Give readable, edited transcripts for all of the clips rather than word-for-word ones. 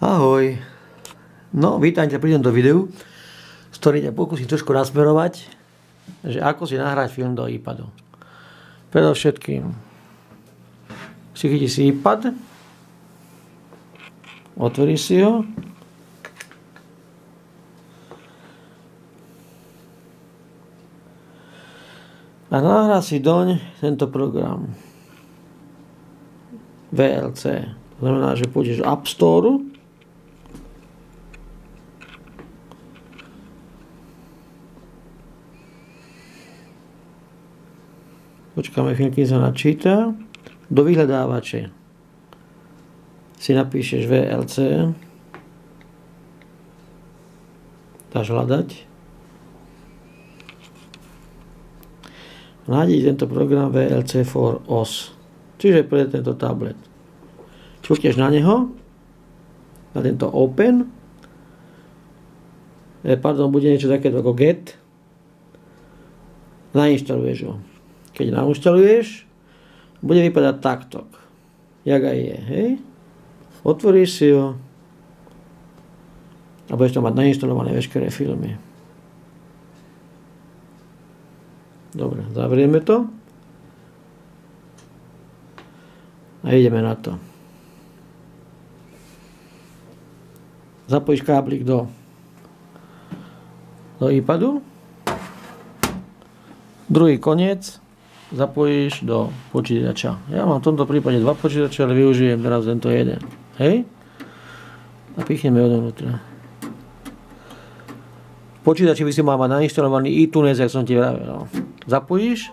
Ahoj. No, vítajte pri tomto videu, z ktorým ťa pokúsim trošku nasmerovať, že ako si nahrať film do iPadu. Predovšetkým si chytíš si iPad, otvoríš si ho, a nahrá si doň tento program VLC. To znamená, že pôjdeš do App Store, počkáme chvíľu, kým sa načíta. Do vyhľadávače si napíšeš VLC, dáš hľadať, nájdeš tento program VLC for OS, čiže pre tento tablet. Čukneš na neho, na tento Open, bude niečo takéto ako Get, nainštaluješ ho. Keď nainštaluješ, bude vypadať takto, jak aj je, hej? Otvoríš si ho a budeš tam mať nainštalované veškeré filmy. Dobre, zavrieme to a ideme na to. Zapojíš káblik do iPadu, druhý koniec zapojíš do počítača. Ja mám v tomto prípade dva počítače, ale využijem teraz tento jeden. Hej? A pichneme ho dovnútra. V počítači by si mal mať nainštalovaný iTunes, jak som ti vravel. Zapojíš,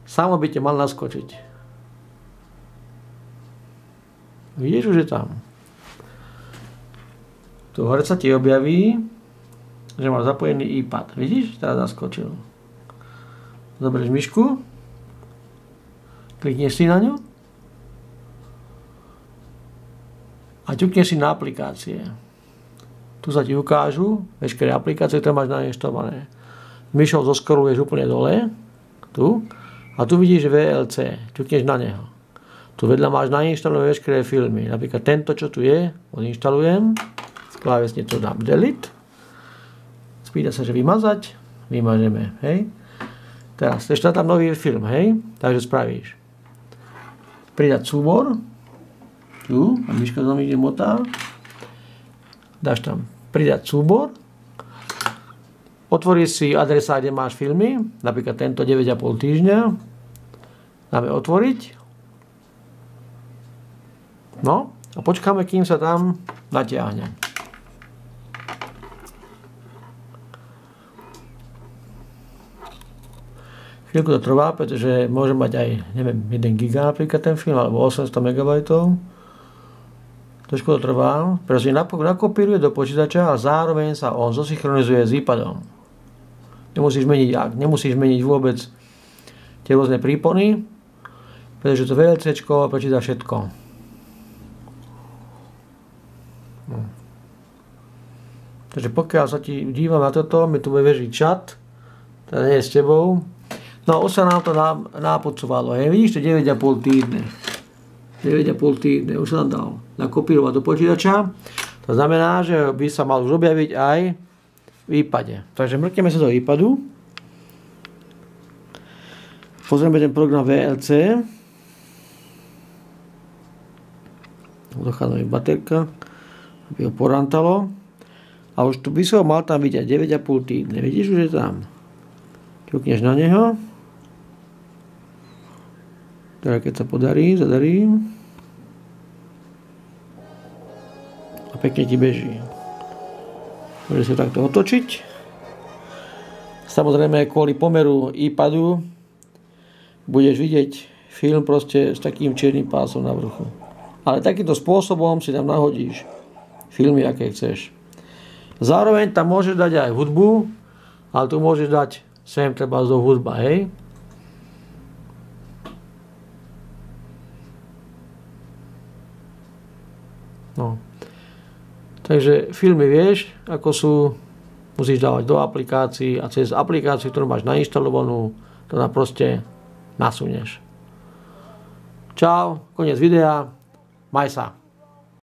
samo by ti mal naskočiť. Vidíš, už je tam. Tu hore sa ti objaví, že máš zapojený iPad. Vidíš? Teraz naskočil. Zoberieš myšku, klikneš si na ňu a ťukneš si na aplikácie. Tu sa ti ukážu veškeré aplikácie, ktoré máš nainštalované. Myšou zoskroluješ úplne dole, tu, a tu vidíš VLC, ťukneš na neho. Tu vedľa máš nainštalované veškeré filmy. Napríklad tento, čo tu je, odinštalujem, z klávesne to dám delete, spýta sa, že vymazať, vymažeme, hej. Teraz, chceš tam nový film, hej? Takže spravíš. Pridať súbor. Tu, a myška tam ide motá. Dáš tam pridať súbor. Otvoríš si adresa, kde máš filmy. Napríklad tento 9,5 týždňa. Dáme otvoriť. No, a počkáme, kým sa tam natiahne. Chvíľku to trvá, pretože môže mať aj, neviem, 1 giga napríklad ten film, alebo 800 MB. Trošku to trvá, pretože nakopíruje do počítača a zároveň sa on zosynchronizuje s iPadom. Nemusíš meniť vôbec tie rôzne prípony, pretože to VLCčko prečíta všetko. No. Takže pokiaľ sa ti dívam na toto, mi tu bude beží chat, teda nie je s tebou. No, už sa nám to nápucovalo. Vidíš, to 9,5 týždne. 9,5 týždne. Už sa nám dal nakopírovať do počítača. To znamená, že by sa mal už objaviť aj v iPade. Takže mrkneme sa do iPadu. Pozrieme ten program VLC. Dochádza mi baterka, aby ho porantalo. A už tu by sa ho mal tam vidieť 9,5 týždne. Vidíš, už je tam. Ťukneš na neho. Teda keď sa zadarí a pekne ti beží. Môže sa takto otočiť. Samozrejme kvôli pomeru iPadu budeš vidieť film proste s takým čiernym pásom na vrchu. Ale takýmto spôsobom si tam nahodíš filmy, aké chceš. Zároveň tam môžeš dať aj hudbu, ale tu môžeš dať sem treba do hudba, hej. No. Takže filmy vieš, ako sú, musíš dávať do aplikácií a cez aplikáciu, ktorú máš nainštalovanú, to proste nasunieš. Čau, koniec videa, maj sa.